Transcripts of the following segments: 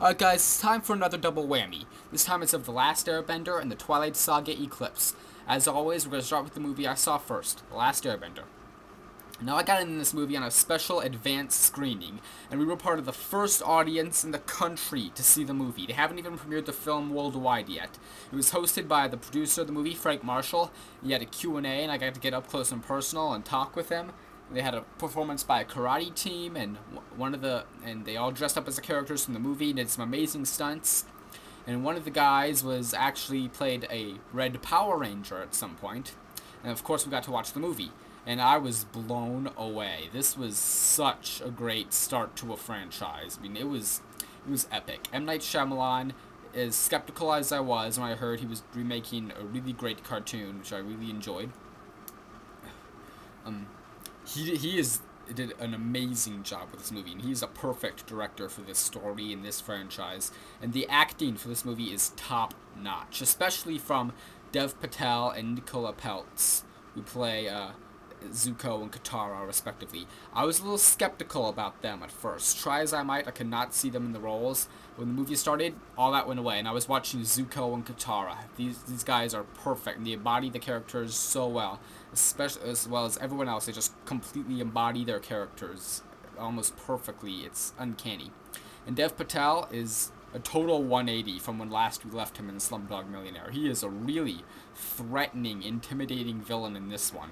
Alright guys, it's time for another double whammy. This time it's of The Last Airbender and the Twilight Saga Eclipse. As always, we're going to start with the movie I saw first, The Last Airbender. Now I got in this movie on a special advanced screening, and we were part of the first audience in the country to see the movie. They haven't even premiered the film worldwide yet. It was hosted by the producer of the movie, Frank Marshall. He had a Q&A, and I got to get up close and personal and talk with him. They had a performance by a karate team, and they all dressed up as the characters from the movie and did some amazing stunts. And one of the guys was actually played a Red Power Ranger at some point. And of course we got to watch the movie. And I was blown away. This was such a great start to a franchise. I mean, it was epic. M. Night Shyamalan, as skeptical as I was when I heard he was remaking a really great cartoon, which I really enjoyed. He did an amazing job with this movie, and he's a perfect director for this story and this franchise. And the acting for this movie is top notch, especially from Dev Patel and Nicola Peltz, who play Zuko and Katara, respectively. I was a little skeptical about them at first. Try as I might, I could not see them in the roles. When the movie started, all that went away, and I was watching Zuko and Katara. These guys are perfect, and they embody the characters so well, especially as well as everyone else. They just completely embody their characters almost perfectly. It's uncanny. And Dev Patel is a total 180 from when last we left him in Slumdog Millionaire. He is a really threatening, intimidating villain in this one.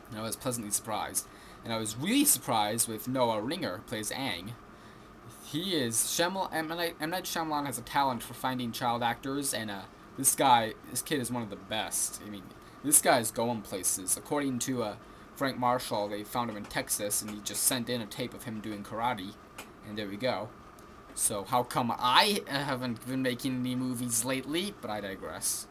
And I was pleasantly surprised. And I was really surprised with Noah Ringer, who plays Aang. He is... M. Night Shyamalan has a talent for finding child actors, and this kid is one of the best. I mean, this guy's going places. According to Frank Marshall, they found him in Texas, and he just sent in a tape of him doing karate. And there we go. So how come I haven't been making any movies lately? But I digress.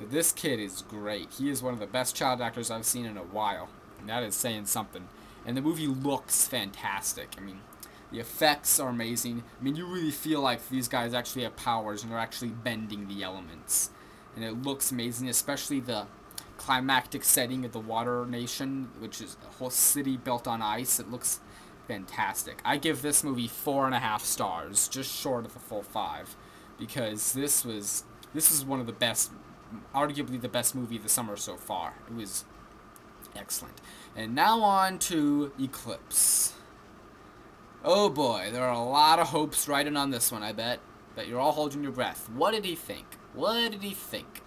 This kid is great. He is one of the best child actors I've seen in a while. And that is saying something. And the movie looks fantastic. I mean, the effects are amazing. I mean, you really feel like these guys actually have powers and they're actually bending the elements. And it looks amazing, especially the climactic setting of the Water Nation, which is a whole city built on ice. It looks fantastic. I give this movie 4.5 stars, just short of the full 5. Because this was one of the best, arguably the best movie of the summer so far. It was excellent. And now on to Eclipse. Oh boy, there are a lot of hopes riding on this one, I bet. Bet you're all holding your breath. What did he think? What did he think?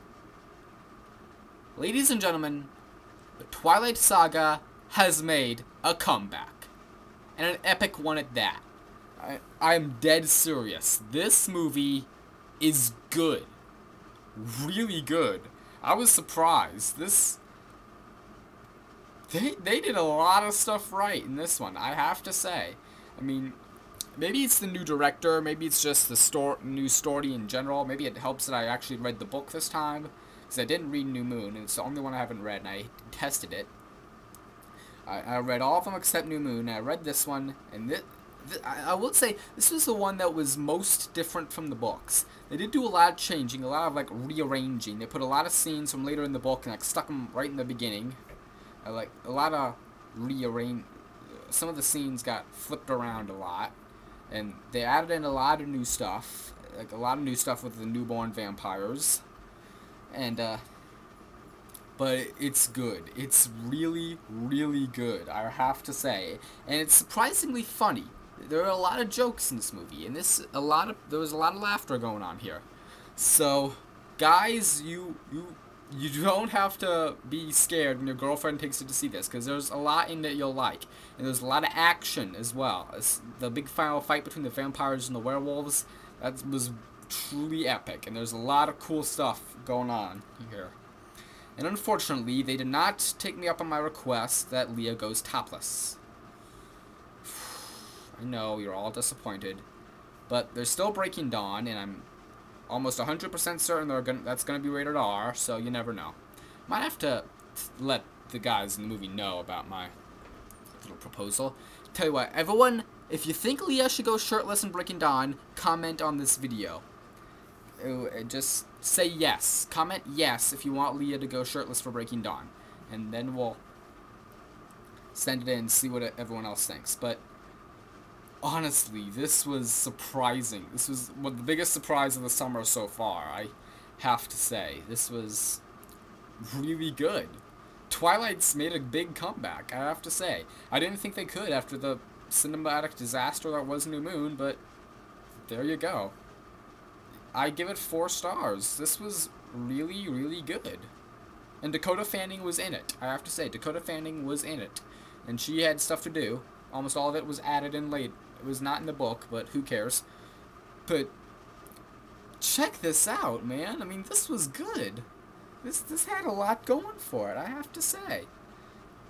Ladies and gentlemen, the Twilight Saga has made a comeback. And an epic one at that. I'm dead serious. This movie is good. Really good. I was surprised. They did a lot of stuff right in this one, I have to say. I mean, maybe it's the new director, maybe it's just the new story in general. Maybe it helps that I actually read the book this time, because I didn't read New Moon, and it's the only one I haven't read, and I tested it. I read all of them except New Moon, and I read this one, and I will say, this was the one that was most different from the books. They did do a lot of changing, a lot of, like, rearranging. They put a lot of scenes from later in the book and, like, stuck them right in the beginning. Like, a lot of some of the scenes got flipped around a lot. And they added in a lot of new stuff. Like, a lot of new stuff with the newborn vampires. And, but it's good. It's really, really good, I have to say. And it's surprisingly funny. There are a lot of jokes in this movie, and there was a lot of laughter going on here. So, guys, you don't have to be scared when your girlfriend takes you to see this, because there's a lot in it you'll like, and there's a lot of action as well. The big final fight between the vampires and the werewolves, that was truly epic, and there's a lot of cool stuff going on here. And unfortunately, they did not take me up on my request that Leah goes topless. I know, you're all disappointed. But they're still Breaking Dawn, and I'm almost 100% certain that's going to be rated R, so you never know. Might have to let the guys in the movie know about my little proposal. Tell you what, everyone, if you think Leah should go shirtless in Breaking Dawn, comment on this video. Just say yes. Comment yes if you want Leah to go shirtless for Breaking Dawn. And then we'll send it in and see what everyone else thinks. But honestly, this was surprising. This was one of the biggest surprise of the summer so far, I have to say. This was really good. Twilight's made a big comeback, I have to say. I didn't think they could after the cinematic disaster that was New Moon, but there you go. I give it 4 stars. This was really, really good. And Dakota Fanning was in it. I have to say, Dakota Fanning was in it. And she had stuff to do. Almost all of it was added in late. It was not in the book, but who cares. But check this out, man. I mean, this was good. This had a lot going for it, I have to say.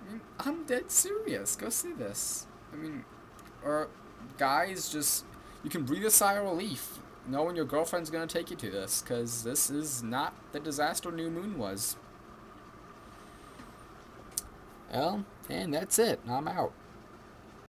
I mean, I'm dead serious. Go see this. I mean, or guys, just, you can breathe a sigh of relief knowing your girlfriend's gonna take you to this, because this is not the disaster New Moon was. Well, and that's it. I'm out.